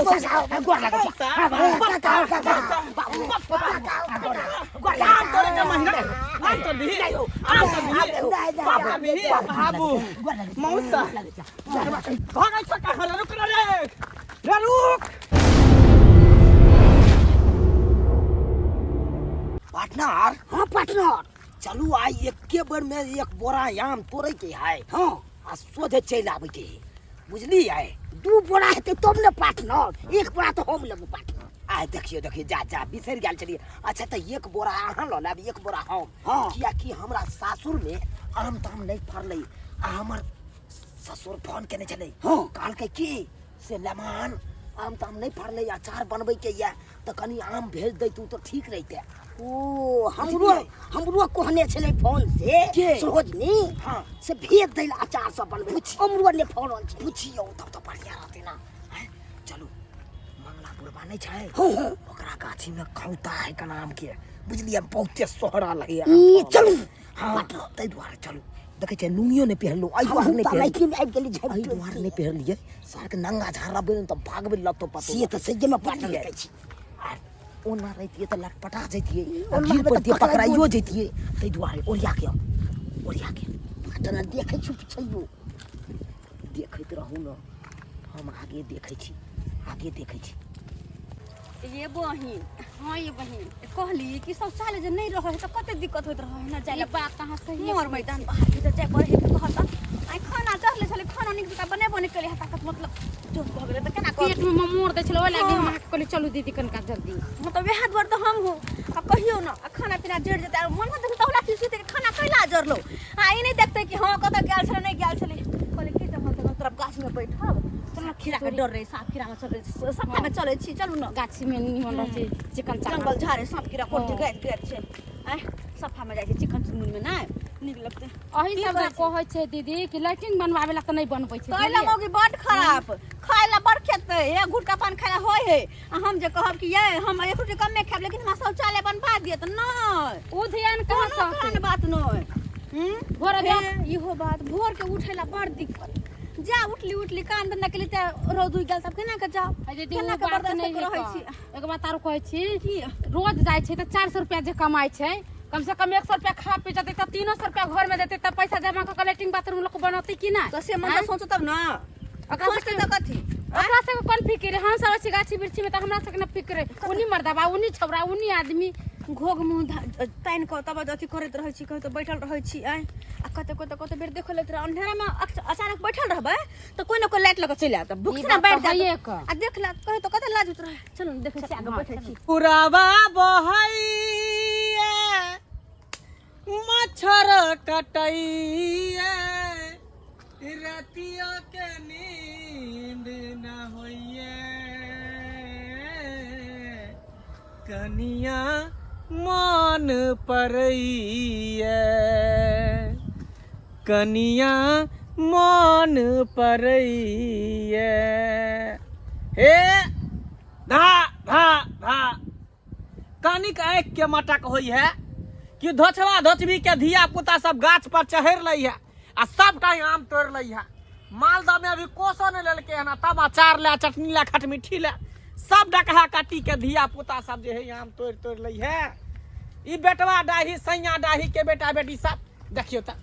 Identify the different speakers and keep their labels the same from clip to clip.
Speaker 1: गोड़ लगा
Speaker 2: बाबू मौसा भागा छक्का खा रुक रे रुक
Speaker 1: पार्टनर। हाँ पार्टनर, चलू आई एक बार में एक बोरा आम तोड़े के है। हाँ आ सोझे चल आवे के बुझली है। 2 बोरा हेते तब ने पार्टनर, 1 बोरा तो हम लेबो पार्टनर। आ देखियो देखियो जा बिसर गेल चलिए। अच्छा तो 1 बोरा अहाँ ल लेब, 1 बोरा हम। हाँ किया कि हमरा सासुर में आम ताम नहीं फरले। आ हमर ससुर फोन केने चले। हाँ कहल के की से लेमान आम ताम नहीं फरले, अचार बनबै के या तो कनी आम भेज दे तू तो ठीक रहते। ओ हमरो कहने चले फोन से सोहजनी। हाँ से भेज दे अचार सब बनबै। हमरो ने फोन पूछियो तब तो बढ़िया रहते ना। चलू मंगलापुर बनै छै ओकरा गाछी में खौता है का नाम के बुझलिए, बहुते सोहरा लगे। चलू हाँ तै दुआरे चलू। देखे छै लुंगियो ने पहनलो, आई दुआर ने आई दुआर ने पहनलिए। सार के नंगा झारा बेन त भागबे लतो पतो से त सही में पार्टनर कहै छी। ओना रहितिए त लटपटा जैतिए, गिर पड़तिए, पकड़ाइयो जैतिए। तै दुआरे ओरिया के पार्टनर देखे छु छैयो देखैत रहू न। हम आगे देखै छी, आगे देखै छी।
Speaker 3: ये बहिन, हाँ ये बहिन कहली कि शौचालय जे नहीं रहे तो कते दिक्कत होत रहे ना जाय बात कहां सही मोर मैदान बाहर भीतर जाय पड़े है। कहता आई खाना चढ़ले छले, खाना निक का बने के लिए ताकत मतलब जो भगरे त केना पेट में मोर दे छले। ओइ लागे हम कहली चलू दीदी कनका जल्दी मतलब वेह द्वार तो हम हो। आ कहियो ना खाना पीना जड़ जेते मन में देख तोला की सुते खाना कैला जरलो। आ ई नहीं देखते कि हां कत गेल छले नहीं गेल छले। कहले कि जब हम तरफ गाछ में बैठब चल खीरा के डर रे, सांप कीड़ा में चले सफा में चले छी। चलू ना गाछी में निमन रहे चिकन जंगल झारे सांप कीड़ा कोट गैर छे। आय सफा में जाय के चिकन चुनमुन में ना निक लगते।
Speaker 4: अही सब कहै छै दीदी कि लैट्रिन बनवावे ला त नहीं बनबै छै।
Speaker 3: कहला मोगी बड खराब खाइला बड़ खेते ए गुटका पान खाइला होय है। हम जे कहब कि ये हम एक रोटी कम में खाब लेकिन हम शौचालय बनवा दिए त नहीं
Speaker 4: उ ध्यान कहां से
Speaker 3: बात नहीं।
Speaker 4: भोर
Speaker 3: इहो बात भोर के उठैला बड़ दिक्कत। जा उठली काम धंधा के लिए रोज उइ गेल सब केना के जाओ
Speaker 4: दीदी उ बात नहीं रहै छी। एक बात आरो कहै छी कि रोज जाय छै त 400 रुपया जे कमाई छै, कम से कम 100 रुपया खा पी जते त 300 रुपया घर में देते त पैसा जमा क लेट्रिन बाथरूम लोग बनौती कि ना।
Speaker 3: तो से मन सोचो तब ना
Speaker 4: सोच के कथी ओकरा से कोन फिक्र है। हम सब छी गाछी बिरछी में त हमरा से के ना फिक्र है। उनी मर्दाबा उनी छौरा उनी आदमी
Speaker 3: घोग मुंह ताइन को तब अथी करत रहै छी, कहि तो बैठल रहै छी। आय आ कते बेर देखो लेत अंधेरा में अचानक बैठल रहबे तो कोई न कोई लाइट लगा चल आता भूख से बैठ जाए आ देखला कहि तो कते लाज उतर। चलो देखे छी आगे बैठे छी।
Speaker 2: पुरावा बहैया मच्छर कटैया रातिया के नींद न होइए कनिया मन परैया कनिया मन परैया। हे धा धा धा कनिक आँख के मटक होई है कि धोछवा धोछवी के धिया पुता सब गाछ पर चढ़ लई है आ सबटा आम तोड़ लई है। मालदह में अभी कोसो नहीं लेलके है ना, तब अचार ले चटनी ले खटमिठी ले सब डकहा काटी के धिया पुता सब जे है आम तोड़ लई है। ई बेटवा डाही सैया डाही के बेटा बेटी सब देखियो त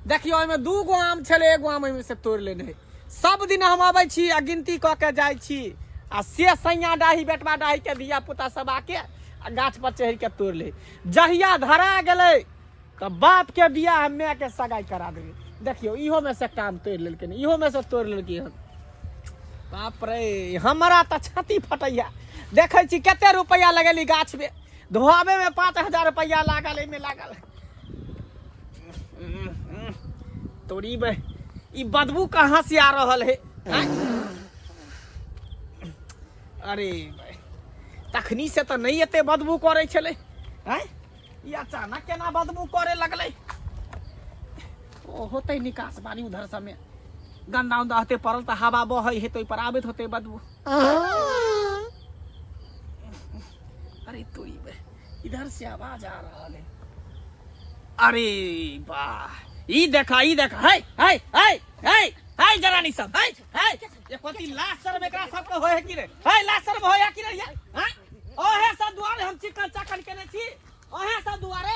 Speaker 2: देखियो ओमे 2 गो आम छले, 1 गो आम में से तोड़ लेने है। सब दिन हम आबै छी आ गिनती क के जाय छी आ से सैया डाही बेटवा डाही के धिया पुता सब आके आ गाछ पर चढ़ के तोड़ ले। जहिया धरा गेले त बाप के बियाह में के सगाई करा देबे। देखियो इहो में से काम तोड़ लेलके, इहो में से तोड़ लेलके हन। बाप रे हमरा त छाती फटैया। देखै छी कते रुपया लगेली गाछ में, धोआबे में 5000 रुपया लागल, एमे लागल तोरी बे ई बदबू कहां से आ रहल है। अरे तखनी से तो नहीं एते बदबू करे छले हैं, ई अचानक केना बदबू करे लगले। ओ होते निकास बानी उधर सब में गंदा उंदा होते पड़ल त हवा बहै है तो पर आबत होते बदबू। अरे तोरी बे इधर से आवाज आ रहा है। अरे वाह ई देखा है हाय जरानी सब हाय हाय ये कथी लाश शर्म एकरा सब के होय है कि रे हाय लाश शर्म होय है कि रे हाय ओहे सब दुआरे हम चिकन चाकन केने छी ओहे सब दुआरे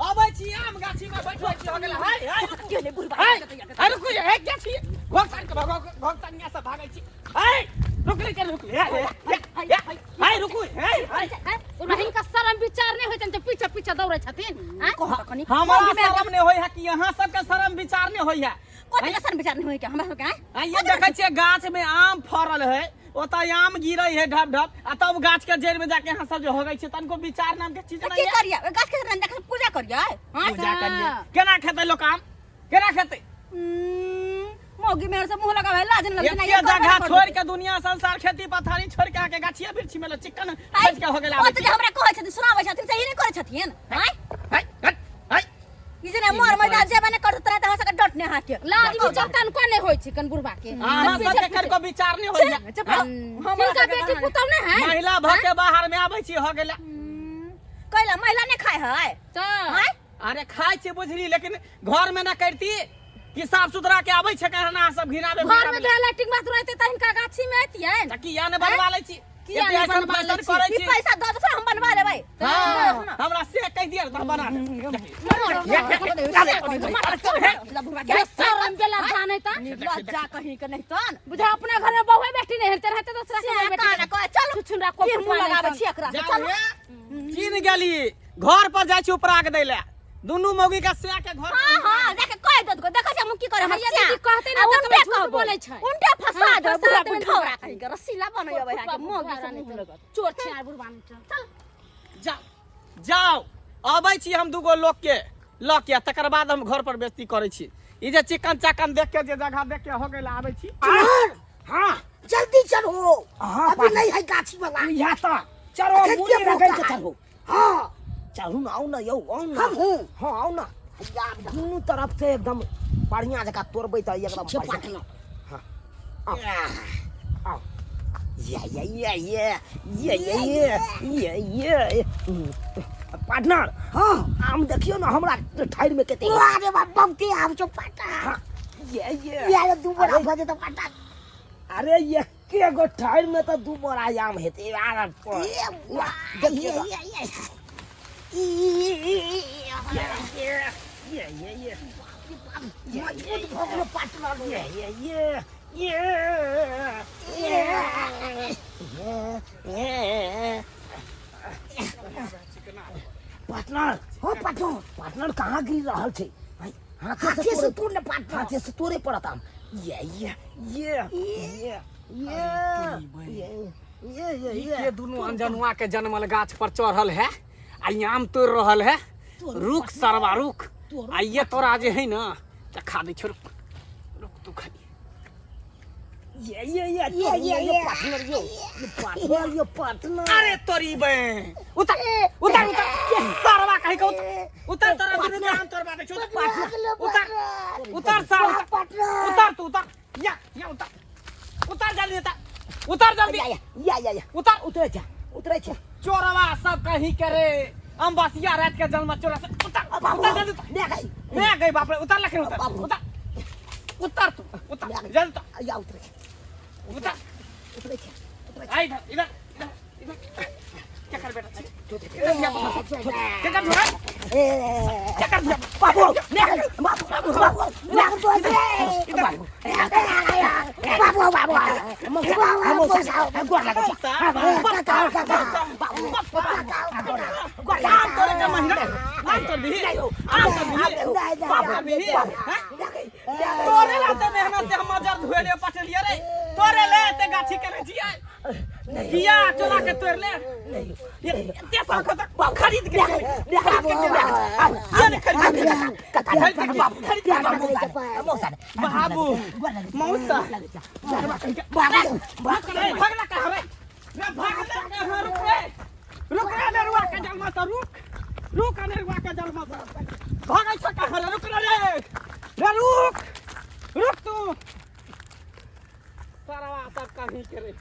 Speaker 2: आबै छी आम गाछी में बैठो छी हो गेल हाय हाय
Speaker 3: केले बुढ़बा
Speaker 2: हाय रुकु हे क्या छी भक्तन के भक्तन यहाँ से भागै छी हाय रुक हाय रुकु हाय हाय
Speaker 4: बहिन का शर्म विचार नहीं होय त पीछे पीछे दौड़ै छथिन हां
Speaker 2: हमरा शर्म नहीं होय है कि यहाँ सब के शर्म विचार नहीं होय है
Speaker 3: कोते का शर्म विचार नहीं होय के हमरा सब के
Speaker 2: ये देखै छियै गाछ में आम फरल है ओतय आम गिरै है ढप ढप आ तब गाछ के जड़ में जाके यहाँ सब जो होगै छै तनको विचार नाम के चीज नहीं
Speaker 3: की करिया गाछ के रंग देख पूजा करिया हां
Speaker 2: पूजा करिए केना खेतै लोक आम केना खेतै
Speaker 3: मोगी मेर से मुंह लगावे लाज न लगना
Speaker 2: ये जगह छोड़ के दुनिया संसार खेती पथारी छोड़ के आके गाछिया बिरछी में चिकन बेच के हो गेल आबै
Speaker 3: ओते हमरा कहै छथिन सुनाबै छथिन सही नहीं करै छथिन हाय
Speaker 2: हाय हाय
Speaker 3: ई जने मोर मैदान जे बने करत रहे त हमरा सब डटने हाके
Speaker 4: लाज विचार तन को नहीं होय छै कन बुढ़बा के
Speaker 2: हां सब के कर को विचार नहीं होय
Speaker 4: हिनका बेटी पुतौ नहीं है
Speaker 2: महिला भ के बाहर में आबै छी हो गेल
Speaker 3: कैला महिला ने खाय है
Speaker 4: त
Speaker 3: हाय
Speaker 2: अरे खाय छी बुझली लेकिन घर में ना करती कि साफ सुथरा के आबै छै कहना सब घिनाबे
Speaker 4: घर में भेल लैट्रिन बाथरूम रहते त हिनका गाछी में एतियै
Speaker 2: त किया ने बनवा लै छी
Speaker 4: किया नहीं बनवा लै छी?
Speaker 2: करै
Speaker 3: ई
Speaker 2: छी
Speaker 3: पैसा दो तो हम बनवा लेबै
Speaker 2: हां हमरा से कह दिया त बना
Speaker 4: के शर्म बेला जाने त
Speaker 3: लज्जा कहीं के नहीं तन
Speaker 4: बुझा अपने घर में बहुए बेटी नहीं हेते रहते दूसरा के
Speaker 3: से
Speaker 4: बेटी
Speaker 3: काना कह चल
Speaker 4: छुछुंडा को
Speaker 3: फिर मुंह लगाबै छी एकरा चल
Speaker 2: चीन गेली घर पर जाय छी उपराग दै ले दुनू मौगी का से के घर
Speaker 3: हां हां देख कह दत को देखै छै हम की करे
Speaker 4: भैया दीदी कहते ना तो
Speaker 3: उनटे
Speaker 4: झूठ बोलै छै
Speaker 3: उनटे फसा
Speaker 4: हाँ,
Speaker 3: दे
Speaker 4: फसा
Speaker 3: बुढ़ा
Speaker 4: दे
Speaker 3: बुढ़ौरा कहीं के रसीला बनैबै है के मोगी से मुंह लगा
Speaker 4: चोर छियार बुढ़बा चल
Speaker 2: जाओ जाओ आबै छी हम दुगो लोग के ल के तकर बाद हम घर पर बेइज्जती करै छी ई जे चिकन चाकन देख के जे जगह देख के हो गेल आबै छी
Speaker 1: हाँ जल्दी चलो अभी नहीं है गाछी वाला यहाँ तो चलो मुझे रगड़ के चलो हाँ चलू ना आओ ना यो आओ ना हाँ आओ ना यार दोनों तरफ से एकदम बढ़िया जगह तोड़बै त एकदम बढ़िया हाँ आओ ये पार्टनर हाँ आम देखियो ना हमरा ठाड़ में कते अरे बाप बहुते आम छौ पार्टनर ये दू बड़ा भजे त पार्टनर अरे ये के गो ठाड़ में त दू बड़ा आम हेते यार पार्टनर हो पार्टनर कहाँ गिर रहल छै हाथे से तोड़ने पार्टनर हाथे से तोड़े पड़त आम
Speaker 2: ये दुनू अनजनुआ के जन्मल गाछ पर चढ़ल है आ आम तोड़ रहल है रुक सरवा रुक आ ये तोरा जे है ना खा दे छोड़ रुक तू खाली
Speaker 1: पार्टनर
Speaker 2: अरे तोरी बहन उतर उतर उतर सरवा कहीं का उतर तोरा दुनू में आम तोड़वा दे छोड़ उतर उतर सर उतर तू उतर या उतर जल्दी उतर जल्दी
Speaker 1: उतर उतरे छे
Speaker 2: चोरवा सब कहीं करे अम्बसिया रात के जन्म चोरा से उतर जल्दी मैं गई बाप रे उतर लखन उतर तू उतर जल्दी उतर आई इधर क्या कर बेटा क्या कर तोरे लाते मेहनत से हम जर धुएले पटलिए रे तोरे ले ते गाछी करे जिया किया चला के तोड़ ले ये सब खरीद के बाबू मौसा भागला कहां रे रुक रे नरवा के जलमा से रुक नरवा के जलमा से भागै छ कहां रे रुक तू सारा सब कहीं करे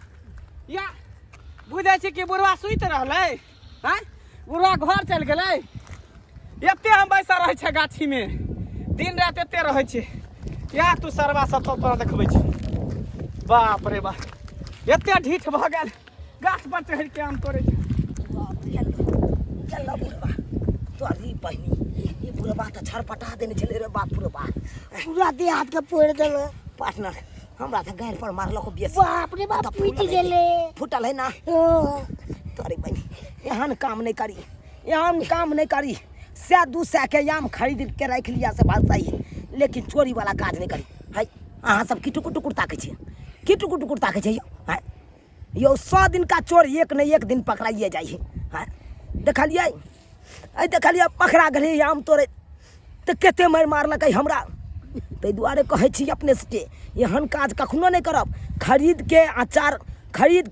Speaker 2: या बुझै छी कि बुढ़वा सुइत रहलै हैं बुढ़वा घर चल गेलै एते हम बैसा रहै छै गाछी में दिन रात एते रहै छै क्या तू सरवा सब तोरा देखबै छी बाप रे बाप एते ढीठ भ गेल गाछ पर चढ़ के आम तोड़े छै
Speaker 1: चल बुढ़बा तोरी बहिनी ये बुढ़बा तो छरपटा देने छले रे बाप रे बाप पूरा देह हाथ के फोड़ देले पार्टनर हमरा त गायर पर मारलको बेसी बाप रे बाप पीट गेले फुटल है ना तोरी बहिनी एहन काम नहीं करी से दूसरा के आम खरीद के रख लिया से बात सही लेकिन चोरी वाला काज नहीं करी है अहाँ सब की टुकुर ताकै छी की टुकुर ताकै छी है यो 100 दिन का चोर एक न एक दिन पकड़ाइए जाइ है देखलिए पकड़ा गए आम तोड़े तो कते मारलक हमरा ताहि दुआरे कहै छी अपने से एहन काज कखनो नहीं करब खरीद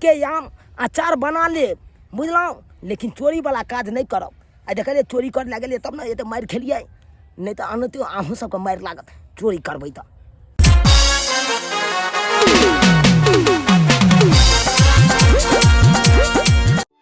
Speaker 1: के आम अचार बना ले बुझलहुँ लेकिन चोरी वाला काज नहीं करब आ देखलिए चोरी कर लगे तब ना ये तो मारि खेलिए नहीं तो अनतो अहूँ सबके मारि लागत चोरी करबै तो